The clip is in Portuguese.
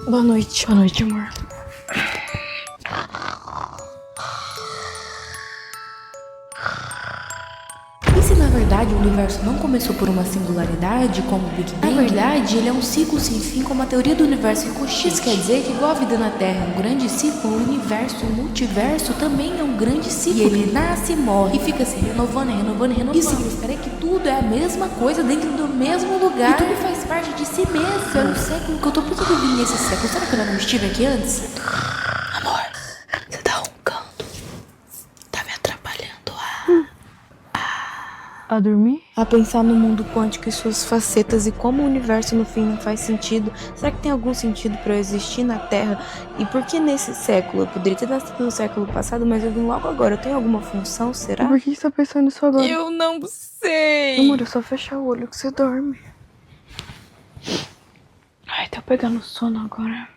Boa noite. Boa noite, amor. E se na verdade o universo não começou por uma singularidade, como o Big Bang? Na verdade, ele é um ciclo sem fim, como a teoria do universo ricochete. Isso quer dizer que, igual a vida na Terra é um grande ciclo, o universo, o multiverso também é um grande ciclo. E ele nasce e morre e fica se renovando, renovando, renovando. Isso significa que tudo é a mesma coisa dentro do mesmo lugar. E tudo faz parte de si mesmo. Pelo século que eu tô pensando vir nesse século. Será que eu não estive aqui antes? Amor, você tá roncando. Tá me atrapalhando. A dormir? A pensar no mundo quântico e suas facetas e como o universo no fim não faz sentido. Será que tem algum sentido para eu existir na Terra? E por que nesse século? Eu poderia ter nascido no século passado, mas eu vim logo agora. Eu tenho alguma função, será? E por que você tá pensando nisso agora? Eu não sei. Amor, é só fechar o olho que você dorme. Ai, tá pegando sono agora.